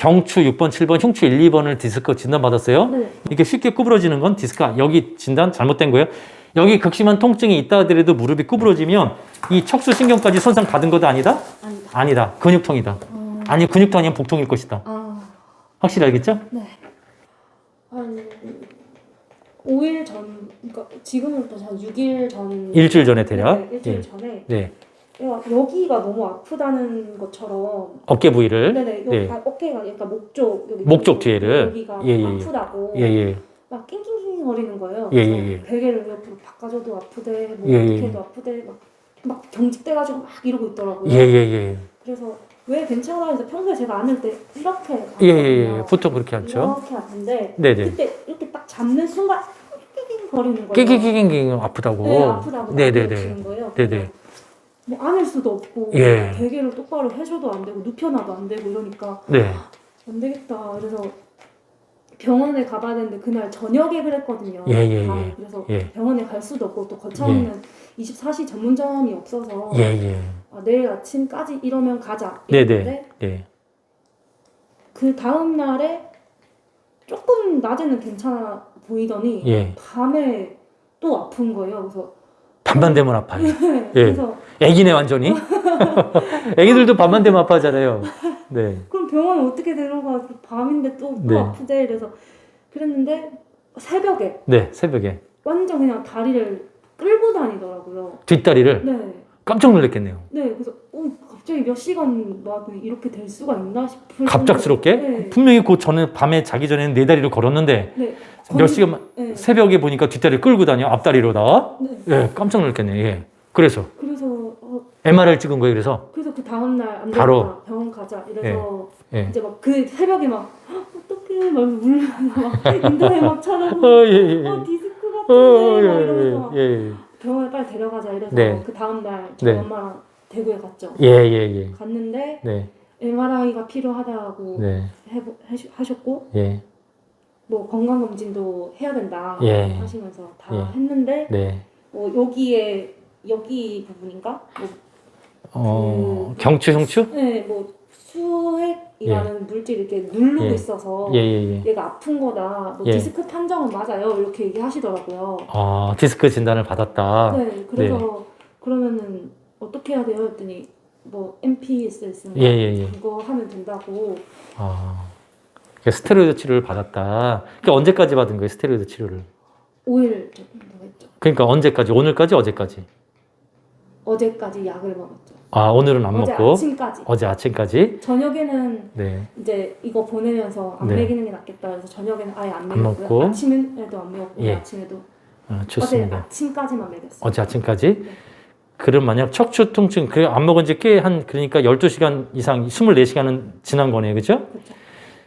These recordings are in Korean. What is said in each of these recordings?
경추 6번, 7번, 흉추 1, 2번을 디스크 진단받았어요. 네. 이렇게 쉽게 구부러지는 건 디스크가 여기 진단 잘못된 거예요. 여기 극심한 통증이 있다 하더라도 무릎이 구부러지면 이 척수신경까지 손상 받은 것도 아니다? 아니다. 아니다. 근육통이다. 아니 근육통 아니면 복통일 것이다. 확실히 알겠죠? 네. 한 5일 전, 그러니까 지금부터 한 6일 전. 일주일 전에 대략. 네, 일주일 예. 전에. 네. 여기가 너무 아프다는 것처럼. 어깨 부위를. 네네. 여기 네. 어깨가 그러니까 목쪽 여기 목쪽 뒤에를. 여기가 예, 예, 예. 아프다고. 예. 막 낑낑낑 거리는 거예요. 예, 그래서 예, 예. 베개를 옆으로 바꿔줘도 아프대, 뭐 예, 예. 어떻게 해도 아프대, 막 경직돼가지고 막 이러고 있더라고요. 예. 그래서 왜 괜찮아 해서 평소에 제가 안을 때 이렇게 예. 보통 그렇게 앉죠. 이렇게 앉는데 네네. 그때 이렇게 딱 잡는 순간 낑낑 거리는 거예요. 끼기기기기 아프다고. 네, 아프다고 네네네. 주는 거예요. 네네. 뭐 안을 수도 없고 예. 베개를 똑바로 해줘도 안 되고 눕혀놔도 안 되고 이러니까 네. 안 되겠다. 그래서 병원에 가봐야 되는데 그날 저녁에 그랬거든요. 예. 밤에. 그래서 예. 병원에 갈 수도 없고 또 거쳐있는 24시 전문점이 없어서 예. 아, 내일 아침까지 이러면 가자 네네. 이랬는데 네. 그 다음 날에 조금 낮에는 괜찮아 보이더니 예. 밤에 또 아픈 거예요. 그래서 밤만 되면 아파요. 예. 그래서 애기네 완전히. 애기들도 밤만 되면 아파하잖아요. 네. 그럼 병원에 어떻게 데려가? 밤인데 또 네. 아프대. 그래서 그랬는데 새벽에 네. 새벽에 완전 그냥 다리를 끌고 다니더라고요. 뒷다리를 네. 깜짝 놀랐겠네요. 네, 그래서 갑자기 몇 시간 막 이렇게 될 수가 있나 싶을 갑작스럽게 네. 분명히 그 전에 밤에 자기 전에는 네 다리를 걸었는데 네. 몇 시간 네. 새벽에 보니까 뒷다리를 끌고 다녀 앞다리로다. 네. 예, 깜짝 놀랐겠네요. 예. 그래서 그래서 MRI를 찍은 거예요. 그래서 그 다음 날 안 되겠다. 바로. 병원 가자. 이래서 예. 이제 막 그 새벽에 막 어떡해 막 울면서 막 인터넷 막 찾아보고 예. 디스크 같은데 막 이러면서 예. 병원에 빨리 데려가자 이래서 네. 그 다음 날 네. 저희 엄마랑 대구에 갔죠. 예. 갔는데 네. MRI가 필요하다고 네. 하셨고 예. 뭐 건강검진도 해야 된다 예. 하시면서 다 예. 했는데 네. 여기 부분인가? 경추, 흉추? 네, 뭐 수액이라는 물질이 이렇게 누르고 예. 있어서 예. 얘가 아픈 거다. 뭐 예. 디스크 판정은 맞아요. 이렇게 얘기하시더라고요. 디스크 진단을 받았다. 네, 그래서 그러면은 어떻게 해야 돼요? 했더니 뭐 MPSS인가 예. 그거 하면 된다고. 그러니까 스테로이드 치료를 받았다. 그러니까 언제까지 받은 거예요, 스테로이드 치료를? 5일 정도 했죠. 그러니까 언제까지? 오늘까지, 어제까지? 어제까지 약을 먹었죠. 오늘은 안 어제 먹고 아침까지. 어제 아침까지. 저녁에는 네. 이제 이거 보내면서 안 네. 먹이는 게 낫겠다. 그래서 저녁에는 아예 안 안 먹고요. 먹고. 아침에도 안 먹고 예. 아침에도 좋습니다. 어제 아침까지만 먹였어요. 어제 아침까지. 네. 그럼 만약 척추 통증 안 먹은 지 꽤 그러니까 12시간 이상 24시간은 지난 거네요. 그죠? 그렇죠.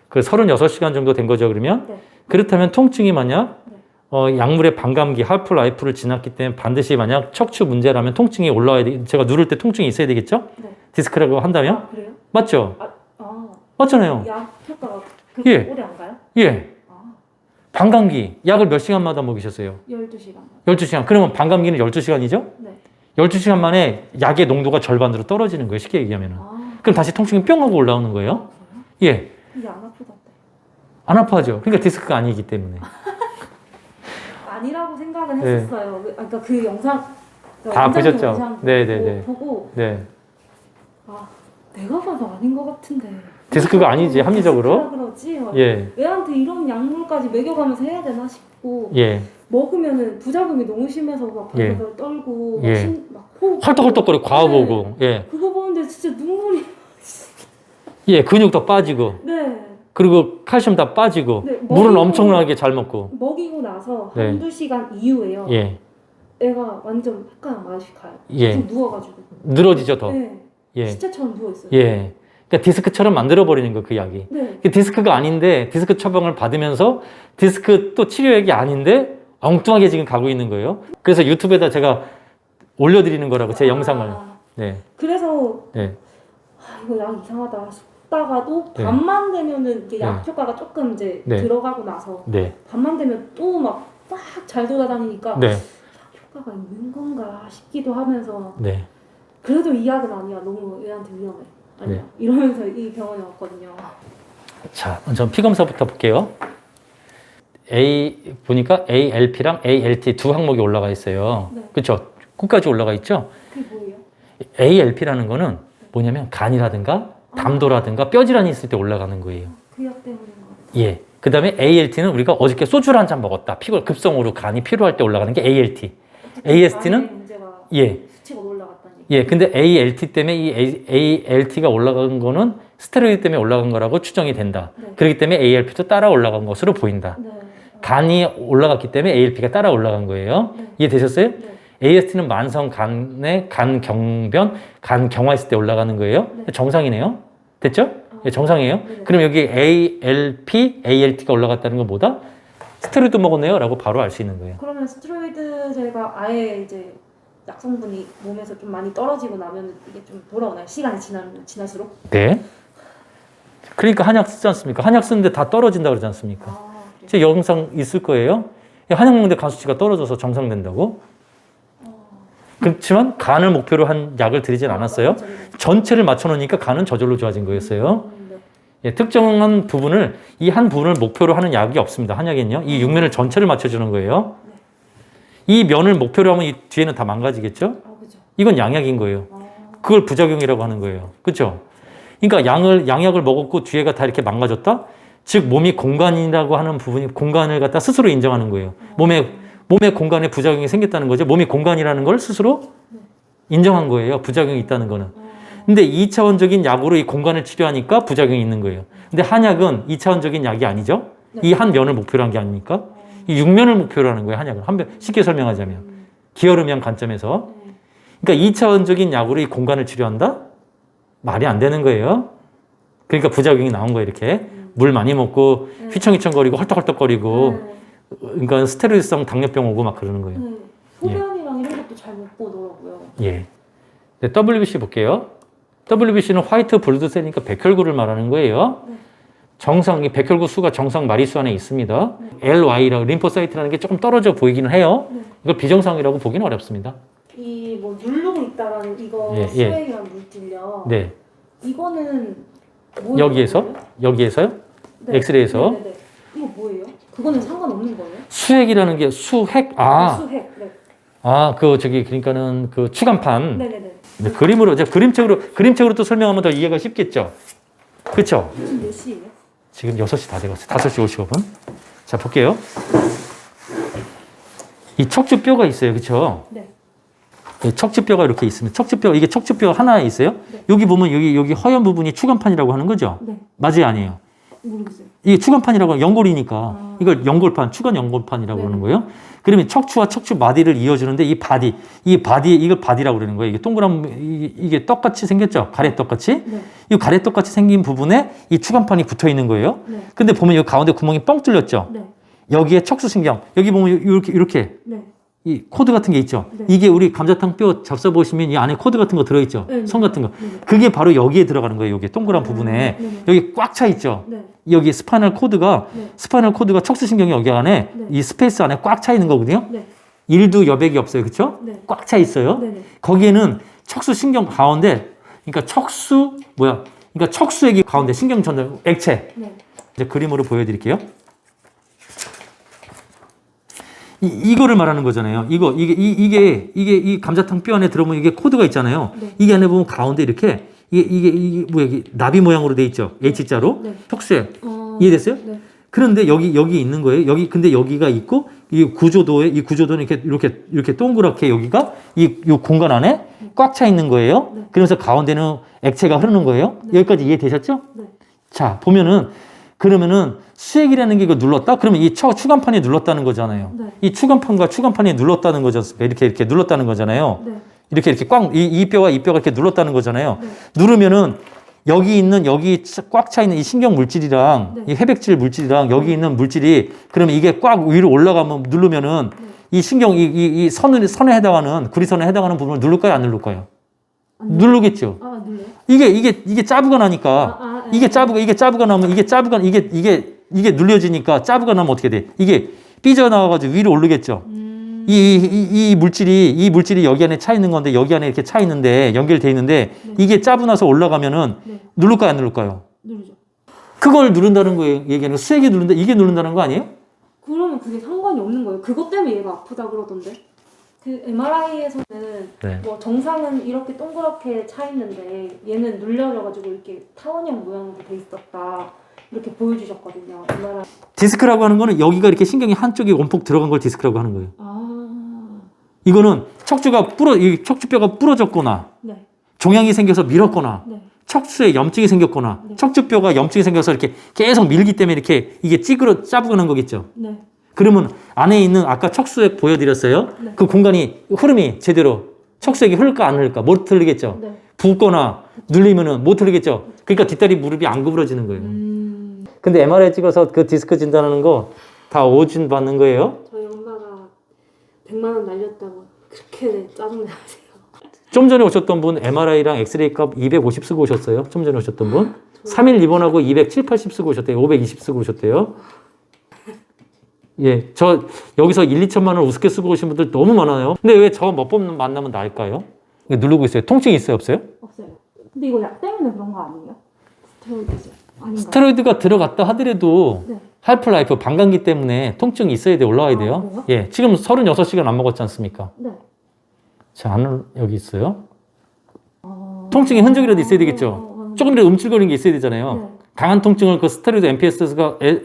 그 36시간 정도 된 거죠, 그러면? 네. 그렇다면 통증이 만약 네. 약물의 반감기, 할프라이프를 지났기 때문에 반드시 만약 척추 문제라면 통증이 올라와야 돼. 제가 누를 때 통증이 있어야 되겠죠? 네. 디스크라고 한다면? 아, 그래요? 맞죠? 아, 맞잖아요. 약 효과가 그렇게 예. 오래 안 가요? 예. 아, 반감기, 약을 몇 시간마다 먹이셨어요? 12시간. 12시간. 그러면 반감기는 12시간이죠? 네. 12시간 만에 약의 농도가 절반으로 떨어지는 거예요. 쉽게 얘기하면. 아, 그럼 다시 통증이 뿅 하고 올라오는 거예요. 그래요? 예. 이게 안 아프던데. 안 아파하죠. 그러니까 디스크가 아니기 때문에. 아니라고 생각은 네. 했었어요. 그러니까 그 영상 다 원장님 보셨죠? 영상 네네네. 보고 네. 아 내가 봐도 아닌 것 같은데. 디스크가 아니지, 합리적으로. 디스크라 그러지? 막 예. 애한테 이런 약물까지 먹여가면서 해야 되나 싶고 예. 먹으면은 부작용이 너무 심해서 막 예. 발발 떨고 예. 막 호흡 헐떡헐떡거리고 과부하고. 예. 그거 보는데 진짜 눈물이. 예. 근육도 빠지고. 네. 그리고 칼슘 다 빠지고. 네, 물은 먹이고- 엄청나게 잘 먹고. 먹이고 나서 네. 한두 시간 이후에요. 예. 애가 완전 헷갈려 맛이 가요. 예. 계속 누워가지고. 늘어지죠, 더. 네. 예. 시체처럼 누워있어요. 예. 그러니까 디스크처럼 만들어버리는 거, 그 약이. 네. 디스크가 아닌데 디스크 처방을 받으면서 디스크 또 치료액이 아닌데 엉뚱하게 지금 가고 있는 거예요. 그래서 유튜브에다 제가 올려드리는 거라고 제 영상을. 네. 그래서 네. 이거 약 이상하다 싶다가도 네. 밤만 되면은 이게 약 네. 효과가 조금 이제 네. 들어가고 나서 네. 밤만 되면 또 막 잘 돌아다니니까 네. 약 효과가 있는 건가 싶기도 하면서 네. 그래도 이 약은 아니야. 너무 애한테 위험해. 아니야. 네. 이러면서 이 병원에 왔거든요. 자, 먼저 피 검사부터 볼게요. 보니까 ALP랑 ALT 두 항목이 올라가 있어요. 네. 그렇죠? 끝까지 올라가 있죠? 그게 뭐예요? ALP라는 거는 뭐냐면 간이라든가 담도라든가 뼈질환이 있을 때 올라가는 거예요. 그 약 때문인 거. 예. 그 다음에 ALT는 우리가 어저께 소주를 한 잔 먹었다. 급성으로 간이 피로할 때 올라가는 게 ALT. AST는 문제가 예. 수치가 올라갔다는 얘기. 예. 근데 ALT 때문에 이 ALT가 올라간 거는 스테로이드 때문에 올라간 거라고 추정이 된다. 네. 그렇기 때문에 ALP도 따라 올라간 것으로 보인다. 네. 간이 올라갔기 때문에 ALP가 따라 올라간 거예요. 네. 이해되셨어요? 네. AST는 만성 간의 간 경변, 간 경화했을 때 올라가는 거예요. 네. 정상이네요. 됐죠? 예, 정상이에요. 네. 그럼 여기 ALP, ALT가 올라갔다는 건 뭐다? 스테로이드 먹었네요 라고 바로 알 수 있는 거예요. 그러면 스테로이드제가 아예 이제 약 성분이 몸에서 좀 많이 떨어지고 나면 이게 좀 돌아오나요? 시간이 지날수록? 네. 그러니까 한약 쓰지 않습니까? 한약 쓰는데 다 떨어진다 그러지 않습니까? 그래요? 제 영상 있을 거예요. 한약 먹는데 간 수치가 떨어져서 정상된다고. 그렇지만 간을 목표로 한 약을 드리진 않았어요. 전체를 맞춰놓으니까 간은 저절로 좋아진 거였어요. 네. 예, 특정한 부분을 이 한 부분을 목표로 하는 약이 없습니다. 한약엔요. 이 육면을 전체를 맞춰주는 거예요. 이 면을 목표로 하면 이 뒤에는 다 망가지겠죠? 그죠. 이건 양약인 거예요. 그걸 부작용이라고 하는 거예요. 그렇죠? 그러니까 양약을 먹었고 뒤에가 다 이렇게 망가졌다? 즉 몸이 공간이라고 하는 부분이 공간을 갖다 스스로 인정하는 거예요. 몸의 공간에 부작용이 생겼다는 거죠. 몸이 공간이라는 걸 스스로 인정한 거예요. 부작용이 있다는 거는. 근데 2차원적인 약으로 이 공간을 치료하니까 부작용이 있는 거예요. 근데 한약은 2차원적인 약이 아니죠. 이 한 면을 목표로 한 게 아닙니까? 이 육면을 목표로 하는 거예요. 한약은. 쉽게 설명하자면. 기혈음양 관점에서. 그러니까 2차원적인 약으로 이 공간을 치료한다? 말이 안 되는 거예요. 그러니까 부작용이 나온 거예요. 이렇게. 물 많이 먹고 휘청휘청거리고 헐떡헐떡거리고 그러니까 스테로이드성 당뇨병 오고 막 그러는 거예요. 소변이랑 이런 것도 잘 못 보더라고요. 예. 네, WBC 볼게요. WBC는 화이트 블루드셀이니까 백혈구를 말하는 거예요. 정상, 이 백혈구 수가 정상 마리수 안에 있습니다. LY라고 림포사이트라는 게 조금 떨어져 보이기는 해요. 이걸 비정상이라고 보기는 어렵습니다. 이 뭐 누르고 있다라는 이거 예, 예. 수액이랑 물질요. 네. 이거는 뭐예요? 여기에서요? 네. 엑스레이에서. 네네네. 이거 뭐예요? 그거는 상관없는 거예요? 수액이라는 게 수핵, 수핵. 네. 그러니까는 그 추간판. 네네네. 네, 그림으로, 제가 그림책으로 또 설명하면 더 이해가 쉽겠죠? 그쵸? 지금 몇 시예요? 지금 6시 다 돼갔어요. 5시 55분. 자, 볼게요. 이 척추뼈가 있어요. 그쵸? 네. 이 척추뼈가 이렇게 있습니다. 이게 척추뼈 하나에 있어요. 네. 여기 보면 여기 허연 부분이 추간판이라고 하는 거죠? 네. 맞아요? 아니에요? 모르겠어요. 이게 추간판이라고 하면 연골이니까 이걸 연골판, 추간 연골판이라고 네. 하는 거예요. 그러면 척추와 척추 마디를 이어주는데 이걸 바디라고 그러는 거예요. 이게 동그란 이게 떡같이 생겼죠? 가래떡같이. 네. 이 가래떡같이 생긴 부분에 이 추간판이 붙어 있는 거예요. 네. 근데 보면 여기 가운데 구멍이 뻥 뚫렸죠? 네. 여기에 척수신경, 여기 보면 이렇게 네. 이 코드 같은 게 있죠. 네. 이게 우리 감자탕 뼈 잡숴 보시면 이 안에 코드 같은 거 들어있죠. 네. 선 같은 거. 네. 그게 바로 여기에 들어가는 거예요. 여기 동그란 부분에 네. 여기 꽉 차 있죠. 네. 여기 스파이널 코드가 척수신경이 여기 안에 네. 이 스페이스 안에 꽉 차 있는 거거든요. 네. 일두 여백이 없어요. 그렇죠? 네. 꽉 차 있어요. 네. 네. 거기에는 척수신경 가운데 그러니까 척수액이 가운데 신경 전달 액체. 네. 이제 그림으로 보여드릴게요. 이거를 말하는 거잖아요. 이게 이 감자탕 뼈 안에 들어보면 이게 코드가 있잖아요. 네. 이게 안에 보면 가운데 이렇게 이게 나비 모양으로 돼 있죠. H자로. 네. 척수액. 이해됐어요? 네. 그런데 여기 있는 거예요. 근데 여기가 있고 이 구조도는 이렇게 동그랗게 여기가 이 공간 안에 꽉 차 있는 거예요. 네. 그러면서 가운데는 액체가 흐르는 거예요. 네. 여기까지 이해되셨죠? 네. 자, 그러면은 수액이라는 게 이거 눌렀다? 그러면 이 추간판이 눌렀다는 거잖아요. 네. 이 추간판과 추간판이 눌렀다는 거죠. 이렇게 눌렀다는 거잖아요. 네. 이렇게 이 뼈가 이렇게 눌렀다는 거잖아요. 네. 누르면은 여기 꽉 차 있는 이 신경 물질이랑 네. 이 회백질 물질이랑 여기 있는 물질이 그러면 이게 꽉 위로 올라가면 누르면은 이 신경 이 선에 해당하는 구리선에 해당하는 부분을 누를까요? 안 누를까요? 누르겠죠. 눌러요? 이게 짜부가 나니까 이게 짜부가 나면 이게 눌려지니까 짜부가 나면 어떻게 돼? 이게 삐져나와가지고 위로 오르겠죠. 이 물질이 여기 안에 차 있는 건데 여기 안에 이렇게 차 있는데 연결돼 있는데 이게 짜부 나서 올라가면은 네. 누를까요? 안 누를까요? 누르죠. 그걸 누른다는 거예요. 얘기하는 거. 수액이 누른다. 이게 누른다는 거 아니에요? 그러면 그게 상관이 없는 거예요. 그것 때문에 얘가 아프다 그러던데. 그 MRI에서는 네. 뭐 정상은 이렇게 동그랗게 차 있는데 얘는 눌려져가지고 이렇게 타원형 모양으로 돼 있었다. 이렇게 보여주셨거든요. MRI. 디스크라고 하는 거는 여기가 이렇게 신경이 한쪽이 원폭 들어간 걸 디스크라고 하는 거예요. 이거는 이 척추뼈가 부러졌거나 네. 종양이 생겨서 밀었거나 네. 척추에 염증이 생겼거나 네. 척추뼈가 염증이 생겨서 이렇게 계속 밀기 때문에 이렇게 이게 짜부는 거겠죠. 네. 그러면 안에 있는 아까 척수액 보여드렸어요. 네. 그 공간이 흐름이 제대로 척수액이 흐를까 안 흐를까 못 틀리겠죠. 네. 붓거나 눌리면은 못 틀리겠죠. 그러니까 뒷다리 무릎이 안 구부러지는 거예요. 근데 MRI 찍어서 그 디스크 진단하는 거 다 오진 받는 거예요. 저희 엄마가 100만 원 날렸다고 그렇게 짜증내세요. 좀 전에 오셨던 분 MRI랑 엑스레이 값 250 쓰고 오셨어요. 좀 전에 오셨던 분 3일 입원하고 270, 80 쓰고 오셨대요. 520 쓰고 오셨대요. 예, 저 여기서 1, 2천만 원 우습게 쓰고 오신 분들 너무 많아요. 근데 왜 저 먹법 만나면 나을까요? 이거 누르고 있어요. 통증이 있어요, 없어요? 없어요. 근데 이거 약 때문에 그런 거 아니에요? 스테로이드 아닌가? 스테로이드가 들어갔다 하더라도 네. 할프라이프 방광기 때문에 통증이 있어야 돼 올라와야 돼요. 그래요? 예, 지금 36시간 안 먹었지 않습니까? 네. 자, 안은 여기 있어요. 통증의 흔적이라도 있어야 되겠죠. 조금이라도 움찔거리는 게 있어야 되잖아요. 네. 강한 통증을 그 스테로이드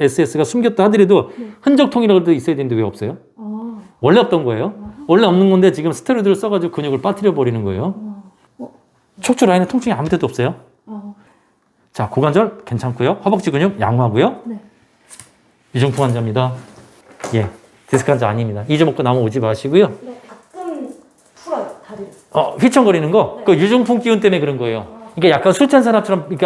SS가 숨겼다 하더라도 네. 흔적통이라도 있어야 되는데 왜 없어요? 원래 없던 거예요. 원래 없는 건데 지금 스테로이드를 써가지고 근육을 빠뜨려 버리는 거예요. 척추 라인에 통증이 아무 데도 없어요. 자, 고관절 괜찮고요. 허벅지 근육 양호하고요. 네. 이중풍 환자입니다. 예, 디스크 환자 아닙니다. 잊어먹고 나면 오지 마시고요. 네, 가끔 풀어요 다리를. 휘청거리는 거, 네. 그 유중풍 기운 때문에 그런 거예요. 그러니까 약간 술 취한 사람처럼, 그러니까